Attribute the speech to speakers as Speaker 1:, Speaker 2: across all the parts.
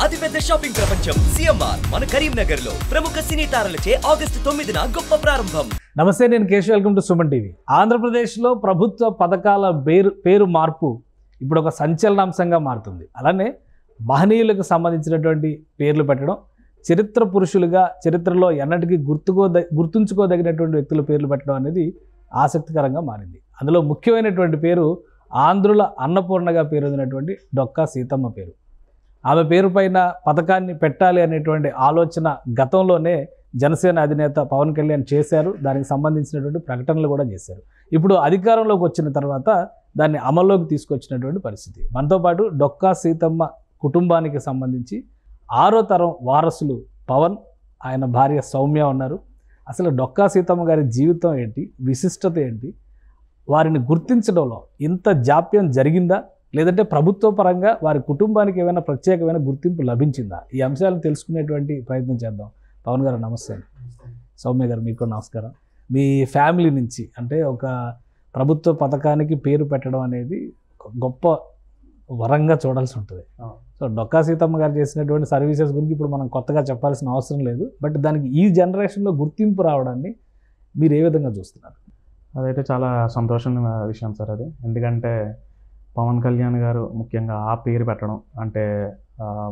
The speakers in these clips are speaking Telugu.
Speaker 1: అతిపెద్ద షాపింగ్ ప్రపంచం సిఎంఆర్ మన కరీంనగర్ లో ప్రముఖ సినీ తారలచే ఆగస్టు 9న గొప్ప ప్రారంభం.
Speaker 2: నమస్తే, నేను Keshav. Welcome to Suman TV. ఆంధ్రప్రదేశ్లో ప్రభుత్వ పథకాల పేరు మార్పు ఇప్పుడు ఒక సంచలనాంశంగా మారుతుంది. అలానే మహనీయులకు సంబంధించినటువంటి పేర్లు పెట్టడం, చరిత్ర పురుషులుగా చరిత్రలో ఎన్నటికీ గుర్తుంచుకోదగినటువంటి వ్యక్తుల పేర్లు పెట్టడం అనేది ఆసక్తికరంగా మారింది. అందులో ముఖ్యమైనటువంటి పేరు ఆంధ్రుల అన్నపూర్ణగా పేరొందినటువంటి డొక్కా సీతమ్మ పేరు. ఆమె పేరు పైన పథకాన్ని పెట్టాలి అనేటువంటి ఆలోచన గతంలోనే జనసేన అధినేత పవన్ కళ్యాణ్ చేశారు. దానికి సంబంధించినటువంటి ప్రకటనలు కూడా చేశారు. ఇప్పుడు అధికారంలోకి వచ్చిన తర్వాత దాన్ని అమల్లోకి తీసుకొచ్చినటువంటి పరిస్థితి. మనతో పాటు డొక్కా సీతమ్మ కుటుంబానికి సంబంధించి 6వ తరం వారసులు పవన్, ఆయన భార్య సౌమ్య ఉన్నారు. అసలు డొక్కా సీతమ్మ గారి జీవితం ఏంటి, విశిష్టత ఏంటి, వారిని గుర్తించడంలో ఇంత జాప్యం జరిగిందా, లేదంటే ప్రభుత్వ పరంగా వారి కుటుంబానికి ఏమైనా ప్రత్యేకమైన గుర్తింపు లభించిందా? ఈ అంశాలను తెలుసుకునేటువంటి ప్రయత్నం చేద్దాం. పవన్ గారు నమస్తే. సౌమ్య గారు మీకు నమస్కారం. మీ ఫ్యామిలీ నుంచి అంటే ఒక ప్రభుత్వ పథకానికి పేరు పెట్టడం అనేది గొప్ప వరంగా చూడాల్సి ఉంటుంది. సో డొక్కా సీతమ్మ గారు చేసినటువంటి సర్వీసెస్ గురించి ఇప్పుడు మనం కొత్తగా చెప్పాల్సిన అవసరం లేదు. బట్ దానికి ఈ జనరేషన్లో గుర్తింపు రావడాన్ని మీరు ఏ విధంగా చూస్తున్నారు?
Speaker 3: అదైతే చాలా సంతోషమైన విషయం సార్ అది. ఎందుకంటే పవన్ కళ్యాణ్ గారు ముఖ్యంగా ఆ పేరు పెట్టడం అంటే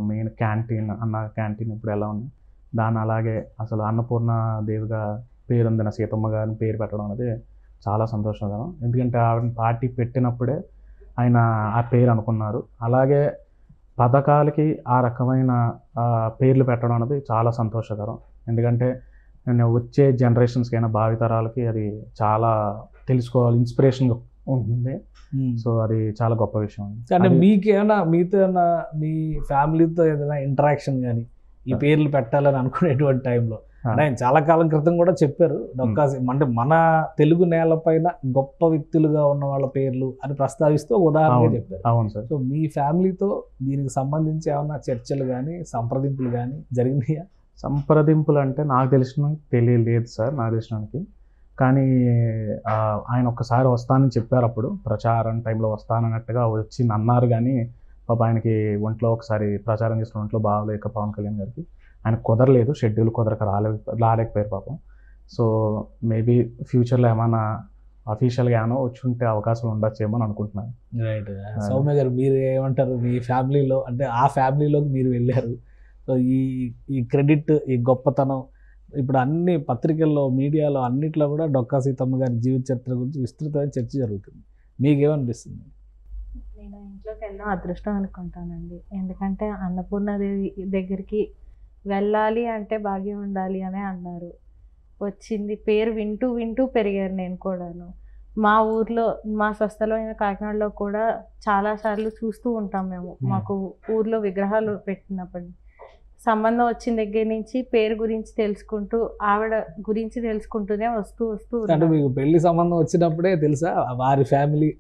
Speaker 3: మెయిన్ క్యాంటీన్ క్యాంటీన్ ఇప్పుడు ఎలా ఉంది దాన్ని అలాగే అసలు అన్నపూర్ణ దేవిగా పేరొందిన సీతమ్మ గారిని పేరు పెట్టడం అనేది చాలా సంతోషకరం. ఎందుకంటే ఆవిడ పార్టీ పెట్టినప్పుడే ఆయన ఆ పేరు అనుకున్నారు. అలాగే పథకాలకి ఆ రకమైన పేర్లు పెట్టడం అనేది చాలా సంతోషకరం. ఎందుకంటే నేను వచ్చే జనరేషన్స్కి అయినా భావితరాలకి అది చాలా తెలుసుకోవాలి, ఇన్స్పిరేషన్గా ఉంటుంది. సో అది చాలా గొప్ప విషయం.
Speaker 2: అంటే మీకేమైనా మీతో ఏమైనా మీ ఫ్యామిలీతో ఏదైనా ఇంటరాక్షన్ కానీ ఈ పేర్లు పెట్టాలని అనుకునేటువంటి టైంలో అంటే ఆయన చాలా కాలం క్రితం కూడా చెప్పారు డొక్కా అంటే మన తెలుగు నేలపైన గొప్ప వ్యక్తులుగా ఉన్న వాళ్ళ పేర్లు అని ప్రస్తావిస్తూ ఉదాహరణగా చెప్పారు.
Speaker 3: అవును సార్.
Speaker 2: సో మీ ఫ్యామిలీతో దీనికి సంబంధించి ఏమైనా చర్చలు కానీ సంప్రదింపులు కానీ జరిగినాయా?
Speaker 3: సంప్రదింపులు అంటే నాకు తెలియలేదు సార్, నాకు తెలిసినానికి. కానీ ఆయన ఒక్కసారి వస్తానని చెప్పారు. అప్పుడు ప్రచారం టైంలో వస్తానన్నట్టుగా వచ్చి అన్నారు. కానీ పాప ఆయనకి ఒంట్లో ఒకసారి ప్రచారం చేసిన ఒంట్లో బాగలేక పవన్ కళ్యాణ్ గారికి ఆయన కుదరలేదు, షెడ్యూల్ కుదరక రాలేకపోయారు పాపం. సో మేబీ ఫ్యూచర్లో ఏమైనా అఫీషియల్గా ఏమైనా వచ్చి ఉంటే అవకాశాలు ఉండొచ్చేమో అని అనుకుంటున్నాను.
Speaker 2: రైట్. సౌమ్య గారు మీరు ఏమంటారు? మీ ఫ్యామిలీలో అంటే ఆ ఫ్యామిలీలోకి మీరు వెళ్ళారు. సో ఈ క్రెడిట్, ఈ గొప్పతనం ఇప్పుడు అన్ని పత్రికల్లో, మీడియాలో అన్నిట్లో కూడా డొక్కా సీతమ్మ గారి జీవిత చరిత్ర గురించి విస్తృతమైన చర్చ జరుగుతుంది. మీకేమనిపిస్తుంది?
Speaker 4: నేను ఇంట్లోకి వెళ్ళడం అదృష్టం అనుకుంటానండి. ఎందుకంటే అన్నపూర్ణాదేవి దగ్గరికి వెళ్ళాలి అంటే భాగ్యం ఉండాలి అనే అన్నారు. వచ్చింది, పేరు వింటూ వింటూ పెరిగారు. నేను కూడాను మా ఊర్లో, మా స్వస్థలో అయిన కాకినాడలో కూడా చాలాసార్లు చూస్తూ ఉంటాం మేము. మాకు ఊర్లో విగ్రహాలు పెట్టినప్పటి సంబంధం వచ్చిన దగ్గర నుంచి పేరు గురించి తెలుసుకుంటూ, ఆవిడ గురించి తెలుసుకుంటూనే వస్తూ
Speaker 2: అంటే మీకు పెళ్లి సంబంధం వచ్చినప్పుడే తెలుసా వారి ఫ్యామిలీ?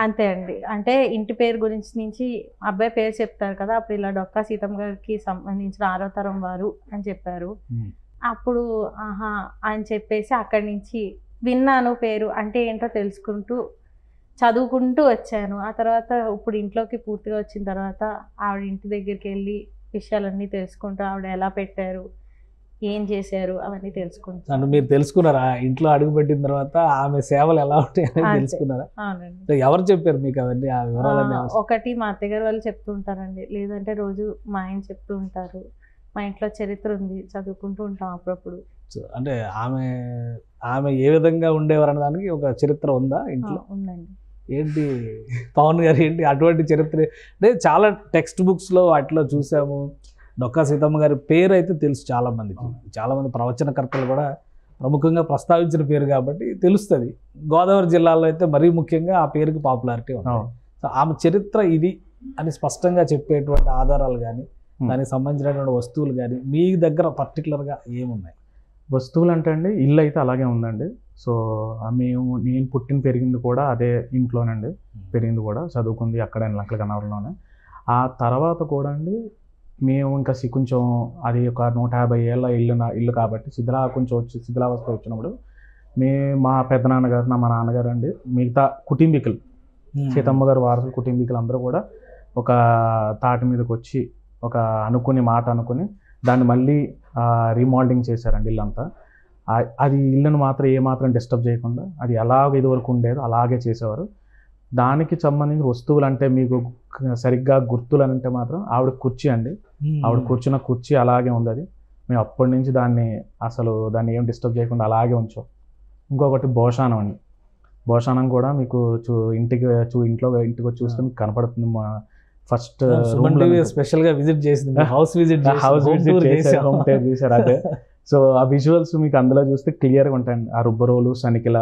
Speaker 4: అంతే అండి. అంటే ఇంటి పేరు గురించి నుంచి అబ్బాయి పేరు చెప్తారు కదా, అప్పుడు ఇలా డొక్కా సీతమ్మ గారికి సంబంధించిన 6వ తరం వారు అని చెప్పారు. అప్పుడు ఆహా అని చెప్పేసి అక్కడి నుంచి విన్నాను పేరు అంటే ఏంటో తెలుసుకుంటూ చదువుకుంటూ వచ్చాను. ఆ తర్వాత ఇప్పుడు ఇంట్లోకి పూర్తిగా వచ్చిన తర్వాత ఆవిడ ఇంటి దగ్గరికి వెళ్ళి విషయాలన్నీ తెలుసుకుంటూ ఆవిడ ఎలా పెట్టారు, ఏం చేశారు అవన్నీ తెలుసుకుంటారు.
Speaker 2: అంటే మీరు తెలుసుకున్నారా ఇంట్లో అడుగు పెట్టిన తర్వాత ఆమె సేవలు ఎలా ఉంటాయని తెలుసుకున్నారా?
Speaker 4: అవునండి.
Speaker 2: ఎవరు చెప్పారు మీకు అవన్నీ, ఆ వివరాలన్నీ?
Speaker 4: ఒకటి మా అత్తగారు వాళ్ళు చెప్తూ ఉంటారండి, లేదంటే రోజు మా ఆయన చెప్తూ ఉంటారు. మా ఇంట్లో చరిత్ర ఉంది, చదువుకుంటూ ఉంటాం అప్పుడప్పుడు.
Speaker 2: అంటే ఆమె ఏ విధంగా ఉండేవారు అనే దానికి ఒక చరిత్ర ఉందా ఇంట్లో?
Speaker 4: ఉందండి.
Speaker 2: ఏంటి పవన్ గారు ఏంటి అటువంటి చరిత్ర? అంటే చాలా టెక్స్ట్ బుక్స్లో వాటిలో చూసాము. డొక్కా సీతమ్మ గారి పేరు అయితే తెలుసు చాలామందికి, చాలామంది ప్రవచనకర్తలు కూడా ప్రముఖంగా ప్రస్తావించిన పేరు కాబట్టి తెలుస్తుంది. గోదావరి జిల్లాలో అయితే మరీ ముఖ్యంగా ఆ పేరుకి పాపులారిటీ ఉంది. సో ఆమె చరిత్ర ఇది అని స్పష్టంగా చెప్పేటువంటి ఆధారాలు కానీ దానికి సంబంధించినటువంటి వస్తువులు కానీ మీ దగ్గర పర్టికులర్గా ఏమున్నాయి?
Speaker 3: వస్తువులు అంటే అండి, ఇల్లు అయితే అలాగే ఉందండి. సో నేను పుట్టిన పెరిగింది కూడా అదే ఇంట్లోనండి, పెరిగింది కూడా, చదువుకుంది అక్కడ లంకల గన్నవరంలోనే. ఆ తర్వాత కూడా అండి మేము ఇంకా కొంచెం అది ఒక 150 ఏళ్ళ ఇల్లు కాబట్టి శిథిలావస్థ వచ్చినప్పుడు మా పెద్దనాన్నగారు, మా నాన్నగారు అండి, మిగతా కుటుంబీకులు, సీతమ్మ గారు వారసులు కుటుంబీకులు అందరూ కూడా ఒక తాటి మీదకి వచ్చి ఒక అనుకుని మాట అనుకుని దాన్ని మళ్ళీ రీమోల్డింగ్ చేశారండి ఇల్లంతా. అది ఇల్లును మాత్రం ఏమాత్రం డిస్టర్బ్ చేయకుండా అది ఎలాగ ఇదివరకు ఉండేదో అలాగే చేసేవారు. దానికి సంబంధించిన వస్తువులు అంటే మీకు సరిగ్గా గుర్తులు అంటే మాత్రం ఆవిడ కుర్చీ అండి. ఆవిడ కూర్చున్న కుర్చీ అలాగే ఉంది. అది మేము అప్పటి నుంచి దాన్ని ఏం డిస్టర్బ్ చేయకుండా అలాగే ఉంచాం. ఇంకొకటి భోషానం అండి. భోషానం కూడా మీకు ఇంటికి వచ్చి చూస్తే మీకు కనపడుతుంది. మా ఫస్ట్
Speaker 2: స్పెషల్ గా విజిట్ చేసింది, హౌస్ విజిట్
Speaker 3: చూసారు అదే. సో ఆ విజువల్స్ మీకు అందులో చూస్తే క్లియర్గా ఉంటాయండి. ఆ రుబ్బరోలు, సనికిల,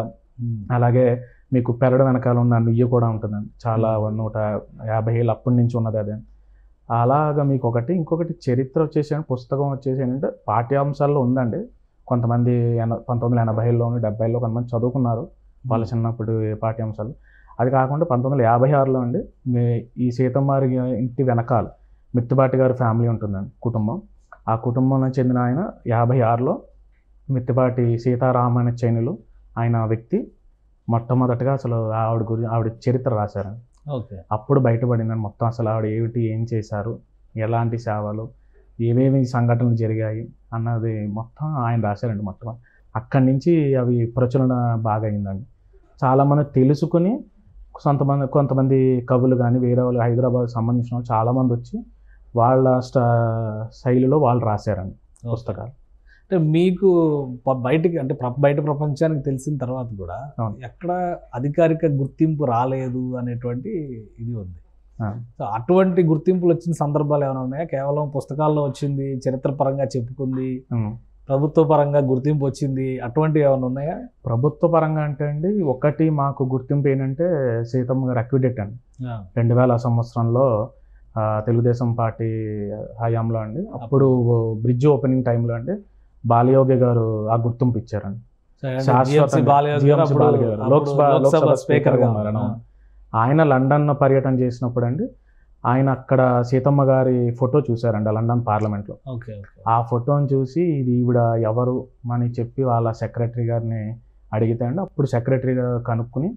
Speaker 3: అలాగే మీకు పెరడు వెనకాల ఉన్న నుయ్యి కూడా ఉంటుందండి. చాలా 150 ఏళ్ళు అప్పటి నుంచి ఉన్నది అదే. అలాగా మీకు ఇంకొకటి చరిత్ర వచ్చేసి పుస్తకం వచ్చేసి ఏంటంటే పాఠ్యాంశాల్లో ఉందండి. కొంతమంది 1980లోను 70లో కొంతమంది చదువుకున్నారు వాళ్ళ చిన్నప్పుడు పాఠ్యాంశాలు. అది కాకుండా 1956లో అండి ఈ సీతమ్మారి ఇంటి వెనకాల మిత్తిపాటి గారి ఫ్యామిలీ ఉంటుందండి, కుటుంబం. ఆ కుటుంబంలో చెందిన ఆయన 56లో మిత్తిపాటి సీతారామణ చైనులు ఆయన వ్యక్తి మొట్టమొదటిగా ఆవిడ చరిత్ర రాశారండి. అప్పుడు బయటపడిందని మొత్తం ఆవిడ ఏం చేశారు, ఎలాంటి సేవలు, ఏమేమి సంఘటనలు జరిగాయి అన్నది మొత్తం ఆయన రాశారండి. మొత్తం అక్కడి నుంచి అవి ప్రచురణ బాగా అయిందండి. చాలామంది తెలుసుకుని కొంతమంది కవులు కానీ వేరే వాళ్ళు హైదరాబాద్ సంబంధించిన వాళ్ళు చాలామంది వచ్చి వాళ్ళ శైలిలో వాళ్ళు రాశారండి పుస్తకాలు.
Speaker 2: అంటే మీకు బయట ప్రపంచానికి తెలిసిన తర్వాత కూడా ఎక్కడ అధికారిక గుర్తింపు రాలేదు అనేటువంటి ఇది ఉంది. సో అటువంటి గుర్తింపులు వచ్చిన సందర్భాలు ఏమైనా ఉన్నాయా? కేవలం పుస్తకాల్లో వచ్చింది, చరిత్ర పరంగా చెప్పుకుంది, ప్రభుత్వ పరంగా గుర్తింపు వచ్చింది, అటువంటివి ఏమైనా ఉన్నాయా?
Speaker 3: ప్రభుత్వ పరంగా అంటే అండి ఒకటి మాకు గుర్తింపు ఏంటంటే సీతమ్మ గారు అక్విడేట్ అండి. 2000 సంవత్సరంలో తెలుగుదేశం పార్టీ హయాంలో అండి, అప్పుడు బ్రిడ్జ్ ఓపెనింగ్ టైంలో అండి బాలయోగి గారు ఆ గుర్తింపు ఇచ్చారండి. లోక్సభ స్పీకర్గా ఉన్నారు. ఆయన లండన్ పర్యటన చేసినప్పుడు అండి ఆయన అక్కడ సీతమ్మ గారి ఫోటో చూశారండి లండన్ పార్లమెంట్లో. ఆ ఫోటోని చూసి ఇది ఈవిడ ఎవరు అని చెప్పి వాళ్ళ సెక్రటరీ గారిని అడిగితే అండి అప్పుడు సెక్రటరీ గారు కనుక్కుని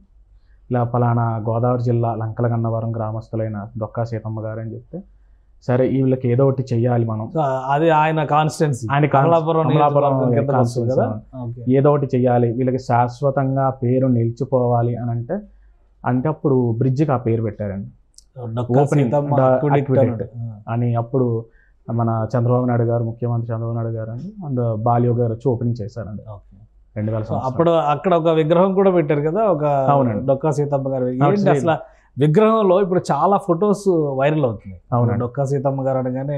Speaker 3: ఇలా పలానా గోదావరి జిల్లా లంకలగన్నవరం గ్రామస్తులైన డొక్కా సీతమ్మ గారు అని చెప్తే సరే వీళ్ళకి ఏదో ఒకటి చెయ్యాలి మనం,
Speaker 2: అది ఆయన కాన్స్టిట్యున్సీ,
Speaker 3: ఏదో ఒకటి చెయ్యాలి వీళ్ళకి శాశ్వతంగా పేరు నిలిచిపోవాలి అని అంటే అప్పుడు బ్రిడ్జికి ఆ పేరు పెట్టారండి, ఓపెనింగ్ అని. అప్పుడు మన చంద్రబాబు నాయుడు గారు, ముఖ్యమంత్రి చంద్రబాబు నాయుడు గారు అండ్ బాలయోగి గారు వచ్చి ఓపెనింగ్ చేశారండి 2000.
Speaker 2: అప్పుడు అక్కడ ఒక విగ్రహం కూడా పెట్టారు కదా, ఒక డొక్కా సీతమ్మ గారు. అసలు విగ్రహంలో ఇప్పుడు చాలా ఫొటోస్ వైరల్ అవుతున్నాయి. అవును, డొక్కా సీతమ్మ గారు అనగానే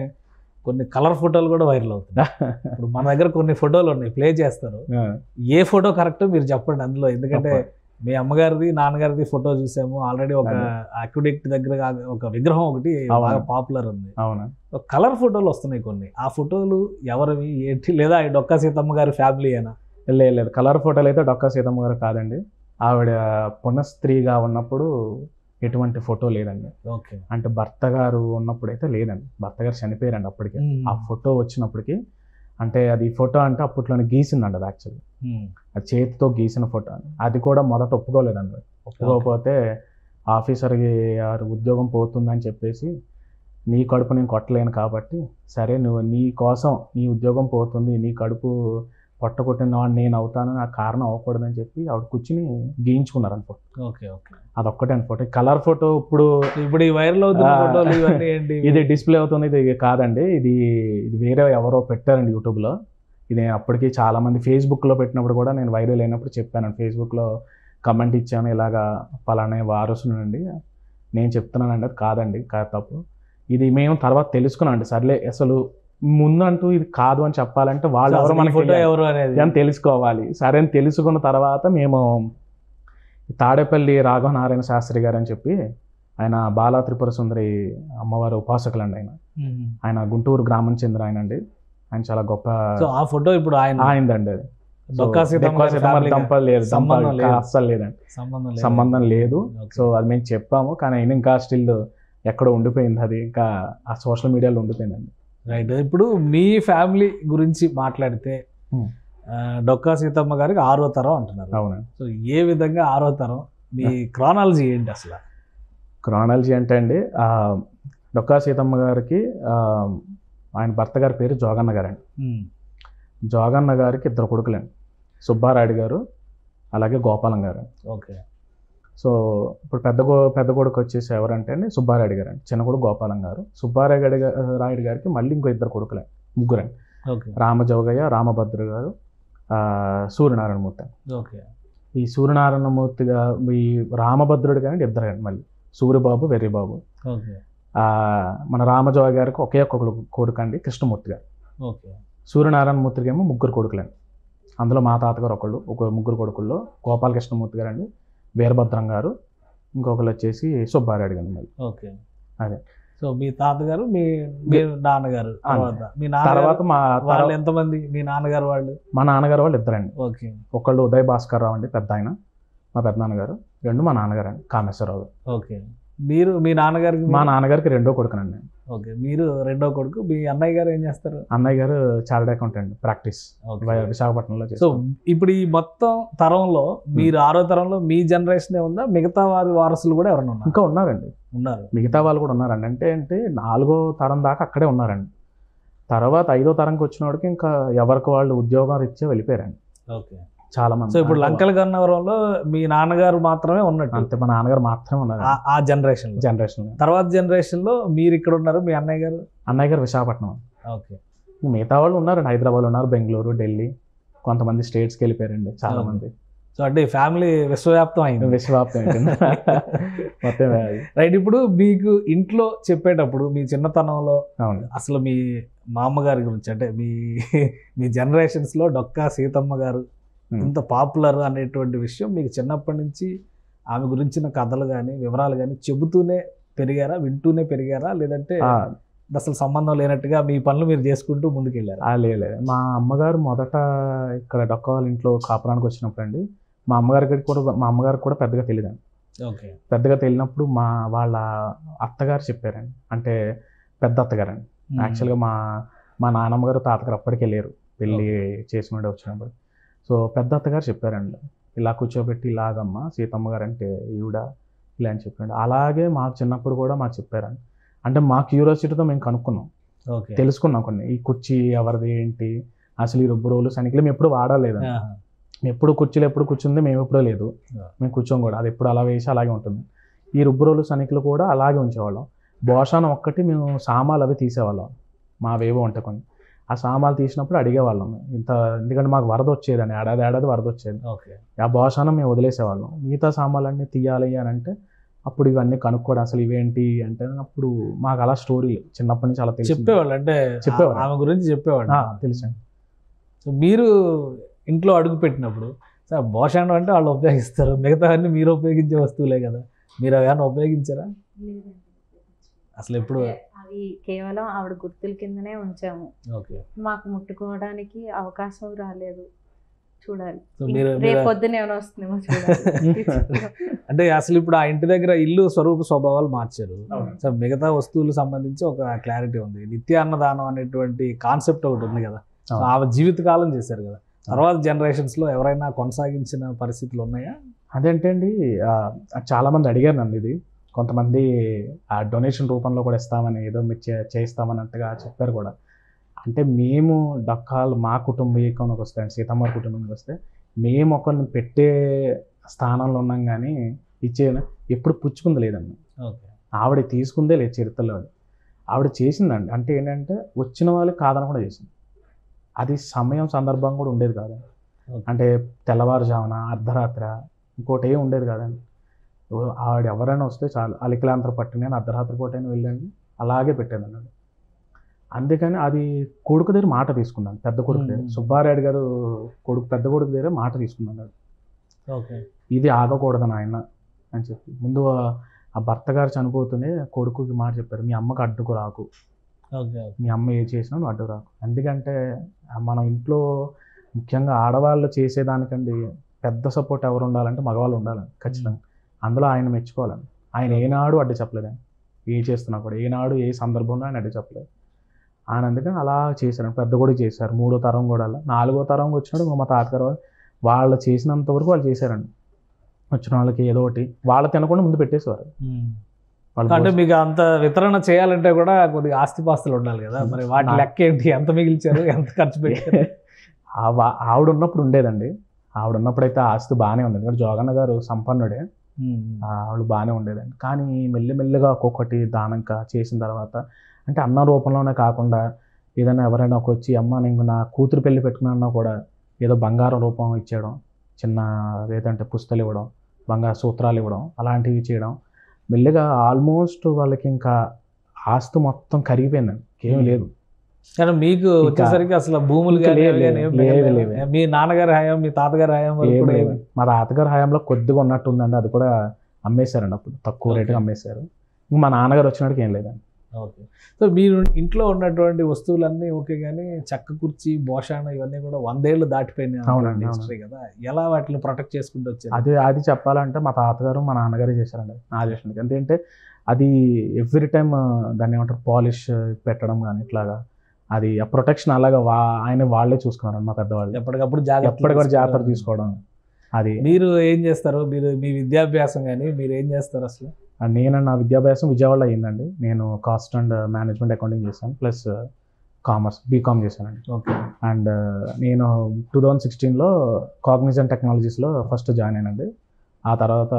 Speaker 2: కొన్ని కలర్ ఫోటోలు కూడా వైరల్ అవుతున్నాయి. ఇప్పుడు మన దగ్గర కొన్ని ఫోటోలు ఉన్నాయి, ప్లే చేస్తారు. ఏ ఫోటో కరెక్ట్ మీరు చెప్పండి అందులో, ఎందుకంటే మీ అమ్మగారిది నాన్నగారిది ఫోటో చూసాము ఆల్రెడీ. ఒక అక్విడెక్ట్ దగ్గర ఒక విగ్రహం ఒకటి బాగా పాపులర్ ఉంది.
Speaker 3: అవునా,
Speaker 2: కలర్ ఫోటోలు వస్తున్నాయి కొన్ని. ఆ ఫోటోలు ఎవరివి ఏంటి, లేదా డొక్కా సీతమ్మ గారి ఫ్యామిలీ అయినా?
Speaker 3: లేదు, కలర్ ఫోటోలు అయితే డొక్కా సీతమ్మ గారు కాదండి. ఆవిడ పునఃస్త్రీగా ఉన్నప్పుడు ఎటువంటి ఫోటో లేదండి.
Speaker 2: ఓకే,
Speaker 3: అంటే భర్త గారు ఉన్నప్పుడు అయితే లేదండి, భర్త గారు చనిపోయారండి అప్పటికే. ఆ ఫోటో వచ్చినప్పటికీ అంటే అది ఫోటో అంటే అప్పట్లోనే గీసిందండి అది, యాక్చువల్లీ అది చేతితో గీసిన ఫోటో. అది కూడా మొదట ఒప్పుకోలేదండి. ఒప్పుకోకపోతే ఆఫీసర్కి ఉద్యోగం పోతుందని చెప్పేసి నీ కడుపు నేను కొట్టలేను కాబట్టి సరే నువ్వు నీ కోసం నీ ఉద్యోగం పోతుంది, నీ కడుపు పొట్ట కొట్టిన వాడు నేను అవుతాను, నాకు కారణం అవ్వకూడదని చెప్పి ఆవిడ కూర్చుని గీయించుకున్నారు అనుకో.
Speaker 2: ఓకే ఓకే,
Speaker 3: అదొక్కటే అని ఫోటో. కలర్ ఫోటో ఇప్పుడు
Speaker 2: ఈ వైరల్ అవుతుంది,
Speaker 3: ఇది డిస్ప్లే అవుతుంది, ఇది కాదండి, ఇది వేరే ఎవరో పెట్టారండి యూట్యూబ్లో. ఇది అప్పటికి చాలామంది ఫేస్బుక్లో పెట్టినప్పుడు కూడా నేను వైరల్ అయినప్పుడు చెప్పానండి, ఫేస్బుక్లో కమెంట్ ఇచ్చాను, ఇలాగా పలానా వారసునండి నేను చెప్తున్నానండి, అది కాదండి, కాదు తప్పు. ఇది మేము తర్వాత తెలుసుకున్నామండి. సర్లే అసలు ముందంటూ ఇది కాదు అని చెప్పాలంటే వాళ్ళు ఎవరు, మన ఫోటో ఎవరు అనేది అని తెలుసుకోవాలి. సరే అని తెలుసుకున్న తర్వాత మేము తాడేపల్లి రాఘవనారాయణ శాస్త్రి గారు అని చెప్పి ఆయన బాలా త్రిపుర సుందరి అమ్మవారి ఉపాసకులండి. ఆయన గుంటూరు గ్రామం చెందిన ఆయన అండి. ఆయన చాలా గొప్ప.
Speaker 2: ఆ ఫోటో ఇప్పుడు
Speaker 3: ఆయనదండి. అది అస్సలు లేదండి, సంబంధం లేదు. సో అది మేము చెప్పాము, కానీ ఆయన ఇంకా స్టిల్ ఎక్కడో ఉండిపోయింది, అది ఇంకా ఆ సోషల్ మీడియాలో ఉండిపోయిందండి.
Speaker 2: రైట్, ఇప్పుడు మీ ఫ్యామిలీ గురించి మాట్లాడితే డొక్కా సీతమ్మ గారికి 6వ తరం అంటున్నారు.
Speaker 3: అవును.
Speaker 2: సో ఏ విధంగా 6వ తరం, మీ క్రానాలజీ ఏంటి అసలు?
Speaker 3: క్రానాలజీ అంటే అండి డొక్కా సీతమ్మ గారికి ఆయన భర్త గారి పేరు జోగన్న గారండి. జోగన్న గారికి 2 కొడుకులండి, సుబ్బారాయుడు గారు అలాగే గోపాలం గారు.
Speaker 2: ఓకే.
Speaker 3: సో ఇప్పుడు పెద్ద కొడుకు వచ్చేసి ఎవరంటే అండి సుబ్బారాయుడు గారు అండి, చిన్న కొడుకు గోపాలం గారు. రాయుడు గారికి మళ్ళీ ఇంకో 2 కొడుకులండి, ముగ్గురండి. రామజోగయ్య, రామభద్ర గారు, సూర్యనారాయణమూర్తి.
Speaker 2: ఓకే.
Speaker 3: ఈ సూర్యనారాయణమూర్తిగా ఈ రామభద్రుడు కానీ 2 అండి, మళ్ళీ సూర్యబాబు, వెర్రిబాబు.
Speaker 2: ఓకే.
Speaker 3: మన రామజోగ గారికి ఒకే కొడుకు అండి, కృష్ణమూర్తి గారు.
Speaker 2: ఓకే.
Speaker 3: సూర్యనారాయణమూర్తికి ఏమో 3 కొడుకులండి. అందులో మా తాతగారు ఒక 3 కొడుకుల్లో గోపాలకృష్ణమూర్తి గారు అండి, వీరభద్రం గారు, ఇంకొకరు వచ్చేసి సుబ్బారాయుడు గారు మళ్ళీ.
Speaker 2: ఓకే.
Speaker 3: అదే.
Speaker 2: సో మీ తాతగారు, మీ నాన్నగారు, మీ
Speaker 3: తర్వాత మా
Speaker 2: వాళ్ళు ఎంతమంది? మీ నాన్నగారు వాళ్ళు?
Speaker 3: మా నాన్నగారు వాళ్ళు 2 అండి.
Speaker 2: ఓకే.
Speaker 3: ఒకళ్ళు ఉదయ్ భాస్కర్ రావు అండి, పెద్ద ఆయన, మా పెద్ద నాన్నగారు. 2 మా నాన్నగారు అండి, కామేశ్వరరావు గారు.
Speaker 2: ఓకే. మీరు మీ నాన్నగారికి?
Speaker 3: మా నాన్నగారికి 2వ కొడుకునండి.
Speaker 2: ఓకే. మీరు 2వ కొడుకు. మీ అన్నయ్య గారు ఏం చేస్తారు?
Speaker 3: అన్నయ్య గారు చార్టెడ్ అకౌంటెంట్ ప్రాక్టీస్ విశాఖపట్నంలో చేస్తారు.
Speaker 2: సో ఇప్పుడు ఈ మొత్తం తరంలో మీరు 6వ తరంలో మీ జనరేషన్ ఉందా? మిగతా వారి వారసులు కూడా ఎవరైనా ఉన్నారు?
Speaker 3: ఇంకా ఉన్నారండి,
Speaker 2: ఉన్నారు. అంటే
Speaker 3: 4వ తరం దాకా అక్కడే ఉన్నారండి. తర్వాత 5వ తరంకి వచ్చిన వాడికి ఇంకా ఎవరికి వాళ్ళు ఉద్యోగం రీత్యా వెళ్ళిపోయారండి.
Speaker 2: ఓకే.
Speaker 3: చాలా మంది.
Speaker 2: సో ఇప్పుడు లంకల గన్నవరంలో మీ నాన్నగారు మాత్రమే ఉన్నట్టు?
Speaker 3: అంతే, మా నాన్నగారు మాత్రమే ఉన్నారు
Speaker 2: ఆ జనరేషన్. తర్వాత జనరేషన్ లో మీరు ఇక్కడ ఉన్నారు, మీ అన్నయ్య గారు
Speaker 3: విశాఖపట్నం.
Speaker 2: ఓకే.
Speaker 3: మిగతా వాళ్ళు ఉన్నారండి, హైదరాబాద్ ఉన్నారు, బెంగళూరు, ఢిల్లీ, కొంతమంది స్టేట్స్కి వెళ్ళిపోయారండి చాలా మంది.
Speaker 2: సో అంటే ఫ్యామిలీ విశ్వవ్యాప్తం అయింది.
Speaker 3: మొత్తం
Speaker 2: రైట్. ఇప్పుడు మీకు ఇంట్లో చెప్పేటప్పుడు మీ చిన్నతనంలో అసలు మీ మా అమ్మగారి గురించి, అంటే మీ జనరేషన్స్ లో డొక్కా సీతమ్మ గారు ఇంత పాపులర్ అనేటువంటి విషయం మీకు చిన్నప్పటి నుంచి ఆమె గురించిన కథలు కానీ వివరాలు కానీ చెబుతూనే పెరిగారా, వింటూనే పెరిగారా, లేదంటే అసలు సంబంధం లేనట్టుగా మీ పనులు మీరు చేసుకుంటూ ముందుకెళ్ళారు?
Speaker 3: లేదు, మా అమ్మగారు మొదట ఇక్కడ డొక్కా వాళ్ళ ఇంట్లో కాపురానికి వచ్చినప్పుడు అండి, మా అమ్మగారికి కూడా పెద్దగా తెలియదండి.
Speaker 2: ఓకే.
Speaker 3: పెద్దగా తెలియనప్పుడు వాళ్ళ అత్తగారు చెప్పారండి, అంటే పెద్ద అత్తగారండి. యాక్చువల్గా మా నాన్నమ్మగారు తాతగారు అప్పటికి వెళ్ళారు పెళ్ళి చేసుకుంటే వచ్చినప్పుడు. సో పెద్ద అత్తగారు చెప్పారండి, ఇలా కూర్చోబెట్టి ఇలాగమ్మ సీతమ్మ గారు అంటే ఈవిడ ఇలా అని చెప్పారండి. అలాగే మాకు చిన్నప్పుడు కూడా మాకు చెప్పారండి. అంటే మా క్యూరియాసిటీతో మేము కనుక్కున్నాం, తెలుసుకున్నాం కొన్ని. ఈ కుర్చీ ఎవరిది ఏంటి, అసలు ఈ రుబ్బు రోలు సనికిలు మేము ఎప్పుడు వాడలేదండి. ఎప్పుడు కుర్చీలు ఎప్పుడు కూర్చుంది మేము ఎప్పుడూ లేదు, మేము కూర్చోం కూడా, అది ఎప్పుడు అలా వేసి అలాగే ఉంటుంది. ఈ రుబ్బు రోలు సనికిలు కూడా అలాగే ఉంచేవాళ్ళం. భోషానం ఒక్కటి మేము సామాలు అవి తీసేవాళ్ళం, మావేవో ఉంటాయి కొన్ని. ఆ సామాలు తీసినప్పుడు అడిగేవాళ్ళం ఎందుకంటే మాకు వరద వచ్చేదని, ఏడాది వరద వచ్చేది. ఆ భోషానం మేము వదిలేసేవాళ్ళం. మిగతా సామాన్లన్నీ తీయాలి అని అంటే అప్పుడు ఇవన్నీ కనుక్కోవడం, అసలు ఇవేంటి అంటే అప్పుడు మాకు అలా స్టోరీలు చిన్నప్పటి నుంచి అలా
Speaker 2: చెప్పేవాళ్ళు. అంటే చెప్పేవాళ్ళు, ఆమె గురించి చెప్పేవాళ్ళు,
Speaker 3: తెలుసండి.
Speaker 2: సో మీరు ఇంట్లో అడుగు పెట్టినప్పుడు సార్ భోషానం అంటే వాళ్ళు ఉపయోగిస్తారు, మిగతా అన్ని మీరు ఉపయోగించే వస్తువులే కదా, మీరు ఏమైనా ఉపయోగించారా? అసలు ఎప్పుడు?
Speaker 4: అవి కేవలం ఆవిడ గుర్తుల కిందనే ఉంచాము.
Speaker 2: ఓకే.
Speaker 4: మాకు ముట్టుకోవడానికి అవకాశం రాలేదు. చూడాలి రేపు పొద్దున ఏమైనా వస్తుందేమో చూడాలి.
Speaker 2: అంటే అసలు ఇప్పుడు ఆ ఇంటి దగ్గర ఇల్లు స్వరూప స్వభావాలు మార్చారు. సో మిగతా వస్తువులకు సంబంధించి ఒక క్లారిటీ ఉంది. నిత్యాన్నదానం అనేటువంటి కాన్సెప్ట్ ఒకటి ఉంది కదా, ఆమె జీవితకాలం చేశారు కదా. తర్వాత జనరేషన్స్ లో ఎవరైనా కొనసాగించిన పరిస్థితులు ఉన్నాయా?
Speaker 3: అదేంటే అండి, చాలా మంది అడిగారు నన్ను ఇది. కొంతమంది ఆ డొనేషన్ రూపంలో కూడా ఇస్తామని, ఏదో మీరు చేయిస్తామన్నట్టుగా చెప్పారు కూడా. అంటే మేము డొక్కాలు మా కుటుంబీకంలోకి వస్తాయండి, సీతమ్మ కుటుంబానికి వస్తే మేము ఒకరిని పెట్టే స్థానంలో ఉన్నాం, కానీ ఎప్పుడు పుచ్చుకుంది లేదండి. ఆవిడ తీసుకుందే లేదు చరిత్రలో. ఆవిడ చేసిందండి. అంటే ఏంటంటే వచ్చిన వాళ్ళకి కాదనకుండా చేసింది. అది సమయం సందర్భం కూడా ఉండేది కాదండి. అంటే తెల్లవారుజామున అర్ధరాత్రి ఇంకోటి ఏం ఉండేది కాదండి. ఆవిడ ఎవరైనా వస్తే చాలు, అలికిలాంతర పట్టిన అర్ధరాత్రి పూట అయినా వెళ్ళండి అలాగే పెట్టేదన్నాడు. అందుకని అది కొడుకు దగ్గర మాట తీసుకున్నాను, పెద్ద కొడుకు దగ్గర, సుబ్బారాయుడు గారు పెద్ద కొడుకు దగ్గర మాట తీసుకున్నాడు. ఇది ఆగకూడదు నాయన అని చెప్పి ముందు ఆ భర్త గారు చనిపోతూనే కొడుకుకి మాట చెప్పారు, మీ అమ్మకి అడ్డుకు రాకు, మీ అమ్మ ఏ చేసినా నువ్వు అడ్డు రాకు. ఎందుకంటే మన ఇంట్లో ముఖ్యంగా ఆడవాళ్ళు చేసేదానికండి పెద్ద సపోర్ట్ ఎవరు ఉండాలంటే మగవాళ్ళు ఉండాలండి ఖచ్చితంగా. అందులో ఆయన మెచ్చుకోవాలండి. ఆయన ఏనాడు అడ్డు చెప్పలేదండి, ఏ చేస్తున్నా కూడా ఏనాడు ఏ సందర్భంలో ఆయన అడ్డు చెప్పలేదు. ఆయన అందుకని అలా చేశారండి. పెద్ద కూడా చేశారు, 3వ తరం కూడా. 4వ తరం వచ్చినప్పుడు మా తాతగారు వాళ్ళు చేసినంత వరకు వాళ్ళు చేశారండి. వచ్చిన వాళ్ళకి ఏదో ఒకటి వాళ్ళు తినకుండా ముందు పెట్టేసేవారు.
Speaker 2: అంటే మీకు అంత వితరణ చేయాలంటే కూడా కొద్దిగా ఆస్తిపాస్తులు ఉండాలి కదా, మరి వాటి లెక్క ఏంటి, ఎంత మిగిల్చారు, ఎంత ఖర్చు పెట్టారు?
Speaker 3: ఆవిడ ఉన్నప్పుడు ఉండేదండి. ఆవిడ ఉన్నప్పుడు అయితే ఆస్తి బాగానే ఉండేది, ఎందుకంటే జోగన్న గారు సంపన్నుడే, ఆవిడ బాగానే ఉండేదండి. కానీ మెల్లిమెల్లిగా ఒక్కొక్కటి దానంగా చేసిన తర్వాత, అంటే అన్న రూపంలోనే కాకుండా ఏదైనా ఎవరైనా వచ్చి అమ్మ నేను నా కూతురు పెళ్లి పెట్టుకున్నా కూడా ఏదో బంగారం రూపం ఇచ్చేయడం, చిన్న ఏదంటే పుస్తలు ఇవ్వడం, బంగారు సూత్రాలు ఇవ్వడం, అలాంటివి చేయడం, మెల్లిగా ఆల్మోస్ట్ వాళ్ళకి ఇంకా ఆస్తి మొత్తం కరిగిపోయిందండి, ఏమీ లేదు.
Speaker 2: కానీ మీకు వచ్చేసరికి అసలు భూములు మీ నాన్నగారి హయాం, మీ తాతగారి హయాం
Speaker 3: మా తాతగారి హయాంలో కొద్దిగా ఉన్నట్టుందండి, అది కూడా అమ్మేశారండి, అప్పుడు తక్కువ రేటుగా అమ్మేశారు. మా నాన్నగారు వచ్చినట్టుగా ఏం లేదండి.
Speaker 2: ఓకే. సో మీరు ఇంట్లో ఉన్నటువంటి వస్తువులన్నీ ఓకే, కానీ చెక్క కుర్చీ, భోషాణ ఇవన్నీ కూడా 100 ఏళ్ళు దాటిపోయినాయి హిస్టరీ కదా, ఎలా వాటిని ప్రొటెక్ట్ చేసుకుంటూ వచ్చారు?
Speaker 3: అది చెప్పాలంటే మా తాతగారు మా నాన్నగారే చేశారండి నా చేసినది. ఎందుకంటే అది ఎవ్రీ టైం దాన్ని ఏమంటారు పాలిష్ పెట్టడం కానీ ఇట్లాగా, అది ఆ ప్రొటెక్షన్ అలాగా ఆయన వాళ్ళే చూసుకున్నారండి, మా పెద్దవాళ్ళు
Speaker 2: ఎప్పటికప్పుడు
Speaker 3: జాగ్రత్త తీసుకోవడం. అది
Speaker 2: మీరు ఏం చేస్తారు, మీరు మీ విద్యాభ్యాసం కానీ మీరు ఏం చేస్తారు అసలు?
Speaker 3: నా విద్యాభ్యాసం విజయవాడలో అయ్యిందండి. నేను కాస్ట్ అండ్ మేనేజ్మెంట్ అకౌంటింగ్ చేశాను, ప్లస్ కామర్స్ బీకామ్ చేశానండి.
Speaker 2: ఓకే.
Speaker 3: అండ్ నేను 2016లో కాగ్నిజెంట్ టెక్నాలజీస్లో ఫస్ట్ జాయిన్ అయినండి. ఆ తర్వాత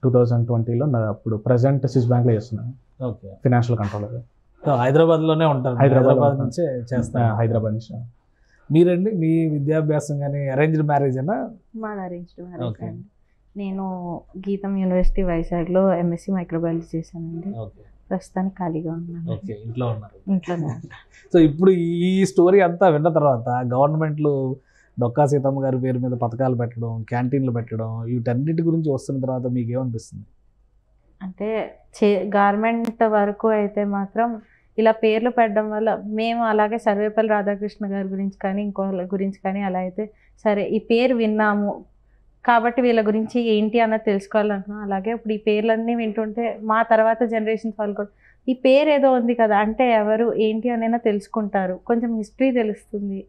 Speaker 3: 2020లో అప్పుడు ప్రజెంట్ స్విస్ బ్యాంక్లో చేస్తున్నాను.
Speaker 2: ఓకే.
Speaker 3: Financial controller.
Speaker 2: హైదరాబాద్లోనే ఉంటారు?
Speaker 3: హైదరాబాద్
Speaker 2: నుంచే చేస్తాను.
Speaker 3: హైదరాబాద్ నుంచి.
Speaker 2: మీరండి, మీ విద్యాభ్యాసం కానీ అరేంజ్డ్ మ్యారేజ్ అన్నా?
Speaker 4: మాది అరేంజ్డ్ మ్యారేజ్ అండి. నేను గీతం యూనివర్సిటీ వైజాగ్లో ఎంఎస్సి మైక్రోబయాలజీ చేశానండి. ప్రస్తుతానికి ఖాళీగా ఉన్నాను.
Speaker 2: ఇంట్లో ఉన్నారు?
Speaker 4: ఇంట్లోనే.
Speaker 2: సో ఇప్పుడు ఈ స్టోరీ అంతా విన్న తర్వాత గవర్నమెంట్లు డొక్కా సీతమ్మ గారి పేరు మీద పథకాలు పెట్టడం, క్యాంటీన్లు పెట్టడం, వీటన్నిటి గురించి వస్తున్న తర్వాత మీకు ఏమనిపిస్తుంది?
Speaker 4: అంటే గవర్నమెంట్ వరకు అయితే మాత్రం ఇలా పేర్లు పెట్టడం వల్ల మేము అలాగే సర్వేపల్లి రాధాకృష్ణ గారి గురించి కానీ ఇంకోళ్ళ గురించి కానీ అలా అయితే సరే ఈ పేరు విన్నాము కాబట్టి వీళ్ళ గురించి ఏంటి అన్నది తెలుసుకోవాలనుకున్నాం. అలాగే ఇప్పుడు ఈ పేర్లన్నీ వింటుంటే మా తర్వాత జనరేషన్స్ వాళ్ళు కూడా ఈ పేరు ఏదో ఉంది కదా అంటే ఎవరు ఏంటి అనైనా తెలుసుకుంటారు, కొంచెం హిస్టరీ తెలుస్తుంది,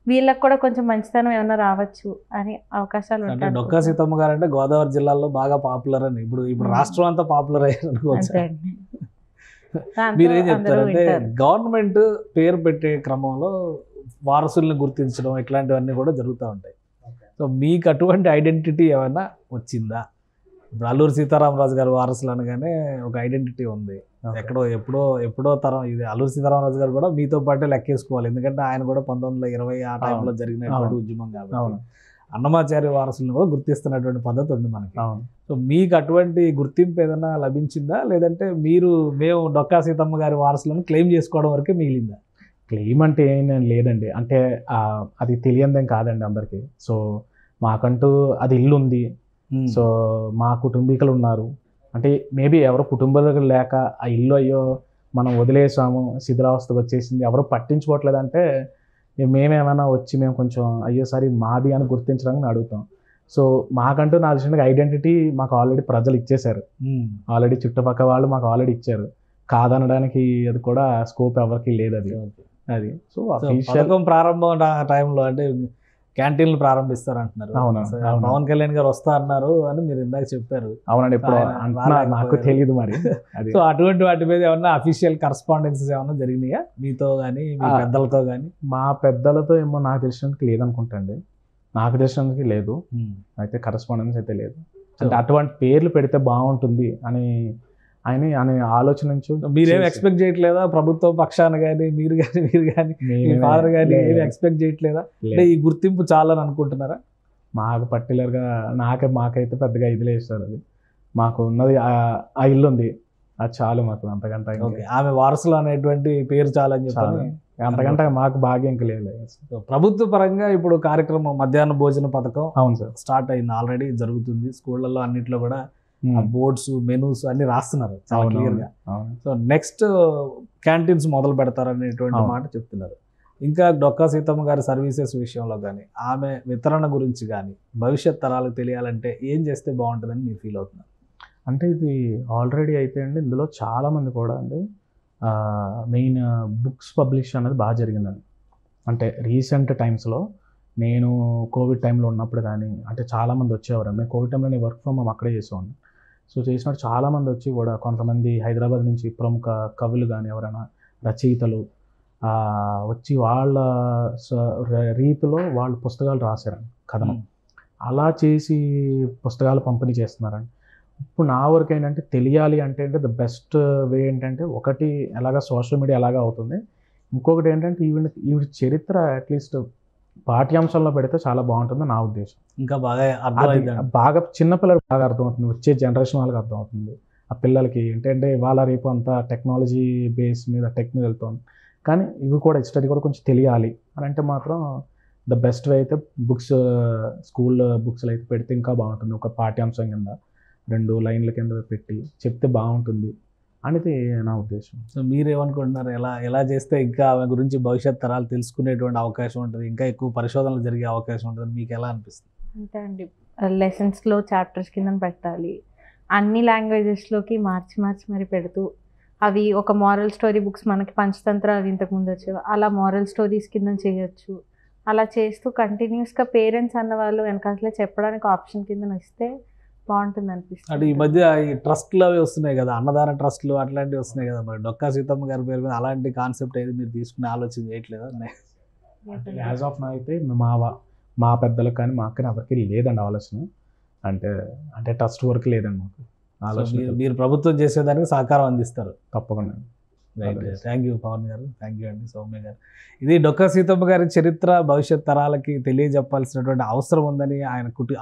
Speaker 4: వీళ్ళకి కూడా కొంచెం మంచితనం ఏమైనా రావచ్చు అని అవకాశాలు ఉంటాయి.
Speaker 2: డొక్కా సీతమ్మ గారు అంటే గోదావరి జిల్లాలో బాగా పాపులర్ అని, ఇప్పుడు రాష్ట్రం అంతా పాపులర్ అయ్యారు. మీరు ఏం చెప్తారంటే గవర్నమెంట్ పేరు పెట్టే క్రమంలో వారసుల్ని గుర్తించడం ఇట్లాంటివన్నీ కూడా జరుగుతూ ఉంటాయి. సో మీకు అటువంటి ఐడెంటిటీ ఏమైనా వచ్చిందా? ఇప్పుడు అల్లూరి సీతారామరాజు గారు వారసులు అనగానే ఒక ఐడెంటిటీ ఉంది, ఎక్కడో ఎప్పుడో తరం. ఇది అల్లూరి సీతారామరాజు గారు కూడా మీతో పాటే లెక్కేసుకోవాలి, ఎందుకంటే ఆయన కూడా 1920 ఆ టైంలో జరిగినటువంటి ఉద్యమం కాబట్టి అన్నమాచార్య వారసులను కూడా గుర్తిస్తున్నటువంటి పద్ధతి ఉంది మనకి. సో మీకు అటువంటి గుర్తింపు ఏదైనా లభించిందా, లేదంటే మేము డొక్కా సీతమ్మ గారి వారసులను క్లెయిమ్ చేసుకోవడం వరకే మిగిలిందా?
Speaker 3: క్లెయిమ్ అంటే ఏం లేదండి, అంటే అది తెలియందేం కాదండి అందరికీ. సో మాకంటూ అది ఇల్లు ఉంది, సో మా కుటుంబీకులు ఉన్నారు, అంటే మేబీ ఎవరో కుటుంబాలు లేక ఆ ఇల్లు అయ్యో మనం వదిలేసాము శిథిలావస్థకు వచ్చేసింది ఎవరో పట్టించుకోవట్లేదంటే మేమేమైనా వచ్చి మేము కొంచెం అయ్యో సార్ ఇది మాది అని గుర్తించడానికి అడుగుతాం. సో మాకంటూ నా తెలిసిన ఐడెంటిటీ మాకు ఆల్రెడీ ప్రజలు ఇచ్చేశారు, ఆల్రెడీ చుట్టుపక్కల వాళ్ళు మాకు ఆల్రెడీ ఇచ్చారు, కాదనడానికి అది కూడా స్కోప్ ఎవరికి లేదు. అది సో
Speaker 2: పథకం ప్రారంభం టైంలో అంటే క్యాంటీన్లు ప్రారంభిస్తారు అంటున్నారు. పవన్ కళ్యాణ్ గారు వస్తా అన్నారు అని మీరు ఇందాక చెప్పారు.
Speaker 3: అవునండి, ఇప్పుడు నాకు తెలియదు మరి.
Speaker 2: సో అటువంటి వాటి మీద ఏమన్నా అఫీషియల్ కరస్పాండెన్సెస్ ఏమన్నా జరిగినాయా మీతో కానీ మీ పెద్దలతో కానీ?
Speaker 3: మా పెద్దలతో ఏమో నాకు తెలిసినందుకు లేదనుకుంటండి, నాకు తెలిసినందుకు లేదు, అయితే కరస్పాండెన్స్ అయితే లేదు. అంటే అటువంటి పేర్లు పెడితే బాగుంటుంది అని ఆయన ఆలోచన నుంచి.
Speaker 2: మీరేం ఎక్స్పెక్ట్ చేయట్లేదా ప్రభుత్వ పక్షాన కానీ మీరు కానీ మీ ఫాదర్ కానీ ఏమి ఎక్స్పెక్ట్ చేయట్లేదా? అంటే ఈ గుర్తింపు చాలని అనుకుంటున్నారా?
Speaker 3: మాకు పర్టికులర్గా మాకైతే పెద్దగా ఇది లేదు సార్, అది మాకు ఉన్నది ఆ ఇల్లు ఉంది, అది చాలు మాకు, అంతకంటే
Speaker 2: ఆమె వారసులు అనేటువంటి పేరు చాలని చెప్పాలి,
Speaker 3: అంతకంటే మాకు భాగ్యం ఇంకా లేదు.
Speaker 2: ప్రభుత్వ పరంగా ఇప్పుడు కార్యక్రమం మధ్యాహ్న భోజన పథకం
Speaker 3: అవును సార్ స్టార్ట్
Speaker 2: అయింది, ఆల్రెడీ జరుగుతుంది. స్కూళ్ళల్లో అన్నింటిలో కూడా బోర్డ్స్ మెనూస్ అన్ని రాస్తున్నారు చాలా క్లియర్ గా. సో నెక్స్ట్ క్యాంటీన్స్ మొదలు పెడతారనేటువంటి మాట చెప్తున్నారు. ఇంకా డొక్కా సీతమ్మ గారి సర్వీసెస్ విషయంలో కానీ ఆమె వితరణ గురించి కానీ భవిష్యత్ తరాలకు తెలియాలంటే ఏం చేస్తే బాగుంటుందని మీరు ఫీల్ అవుతున్నారు?
Speaker 3: అంటే ఇది ఆల్రెడీ అయితే అండి ఇందులో చాలామంది కూడా అండి మెయిన్ బుక్స్ పబ్లిష్ అనేది బాగా జరిగిందండి. అంటే రీసెంట్ టైమ్స్లో నేను కోవిడ్ టైంలో ఉన్నప్పుడు కానీ అంటే చాలామంది వచ్చేవారు, మేము కోవిడ్ టైంలో నేను వర్క్ ఫ్రమ్ హోమ్ అక్కడే చేసేవాడిని. సో చేసినట్టు చాలామంది వచ్చి కూడా కొంతమంది హైదరాబాద్ నుంచి ప్రముఖ కవులు కానీ ఎవరైనా రచయితలు వచ్చి వాళ్ళ రీతిలో వాళ్ళు పుస్తకాలు రాశారండి, కథనం. అలా చేసి పుస్తకాలు పంపిణీ చేస్తున్నారండి. ఇప్పుడు నా వరకు ఏంటంటే తెలియాలి అంటే ద బెస్ట్ వే ఏంటంటే ఒకటి ఎలాగా సోషల్ మీడియా ఎలాగా అవుతుంది, ఇంకొకటి ఏంటంటే ఈవిడ చరిత్ర అట్లీస్ట్ పాఠ్యాంశంలో పెడితే చాలా బాగుంటుంది నా ఉద్దేశం.
Speaker 2: ఇంకా బాగా అర్థమైంది,
Speaker 3: బాగా చిన్నపిల్లలకు బాగా అర్థమవుతుంది, వచ్చే జనరేషన్ వాళ్ళకి అర్థమవుతుంది. ఆ పిల్లలకి ఏంటంటే ఇవాళ రేపు అంతా టెక్నాలజీ బేస్ మీద టెక్నిక్ వెళ్తుంది, కానీ ఇవి కూడా స్టడీ కూడా కొంచెం తెలియాలి అని అంటే మాత్రం ద బెస్ట్ వే అయితే బుక్స్, స్కూల్ బుక్స్లో అయితే పెడితే ఇంకా బాగుంటుంది. ఒక పాఠ్యాంశం కింద 2 లైన్ల కింద పెట్టి చెప్తే బాగుంటుంది అనేది నా ఉద్దేశం.
Speaker 2: సో మీరేమనుకుంటున్నారు, ఎలా చేస్తే ఇంకా ఆమె గురించి భవిష్యత్ తరాలు తెలుసుకునేటువంటి అవకాశం ఉంటుంది, ఇంకా ఎక్కువ పరిశోధనలు జరిగే అవకాశం ఉంటుంది, మీకు ఎలా అనిపిస్తుంది?
Speaker 4: అంతే అండి, లెసన్స్లో చాప్టర్స్ కింద పెట్టాలి, అన్ని లాంగ్వేజెస్లోకి మార్చి మరి పెడుతూ అవి ఒక మారల్ స్టోరీ బుక్స్ మనకి పంచతంత్ర అవి ఇంతకుముందు వచ్చేవి, అలా మారల్ స్టోరీస్ కింద చేయొచ్చు. అలా చేస్తూ కంటిన్యూస్గా పేరెంట్స్ అన్న వాళ్ళు వెనకాలే చెప్పడానికి ఆప్షన్ కింద ఇస్తే బాగుంటుంది అనిపిస్తుంది.
Speaker 2: అంటే ఈ మధ్య ఈ ట్రస్ట్లు అవి వస్తున్నాయి కదా, అన్నదాన ట్రస్ట్లు అట్లాంటివి వస్తున్నాయి కదా, మరి డొక్కా సీతమ్మ గారి పేరు మీద అలాంటి కాన్సెప్ట్ అయితే మీరు తీసుకునే ఆలోచన చేయట్లేదా?
Speaker 3: యాజ్ ఆఫ్ నా అయితే మా పెద్దలకు కానీ మాకు కానీ ఎవరికి లేదండి ఆలోచన, అంటే ట్రస్ట్ వరకు లేదండి మాకు ఆలోచన.
Speaker 2: మీరు ప్రభుత్వం చేసేదానికి సహకారం అందిస్తారు
Speaker 3: తప్పకుండా.
Speaker 2: థ్యాంక్ యూ పవన్ గారు, థ్యాంక్ యూ అండి సౌమ్య గారు. ఇది డొక్కా సీతమ్మ గారి చరిత్ర భవిష్యత్ తరాలకి తెలియజెప్పాల్సినటువంటి అవసరం ఉందని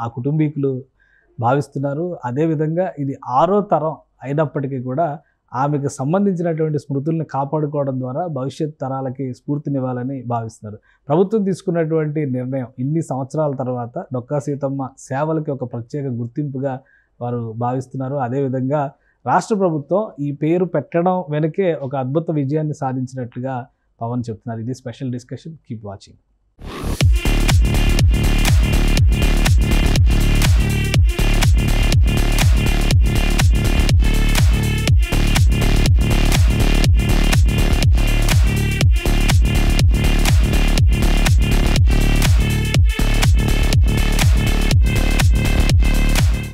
Speaker 2: ఆ కుటుంబీకులు భావిస్తున్నారు. అదేవిధంగా ఇది 6వ తరం అయినప్పటికీ కూడా ఆమెకు సంబంధించినటువంటి స్మృతుల్ని కాపాడుకోవడం ద్వారా భవిష్యత్ తరాలకి స్ఫూర్తినివ్వాలని భావిస్తున్నారు. ప్రభుత్వం తీసుకున్నటువంటి నిర్ణయం ఇన్ని సంవత్సరాల తర్వాత డొక్కా సీతమ్మ సేవలకి ఒక ప్రత్యేక గుర్తింపుగా వారు భావిస్తున్నారు. అదేవిధంగా రాష్ట్ర ప్రభుత్వం ఈ పేరు పెట్టడం వెనకే ఒక అద్భుత విజయాన్ని సాధించినట్లుగా పవన్ చెప్తున్నారు. ఇది స్పెషల్ డిస్కషన్. Keep watching.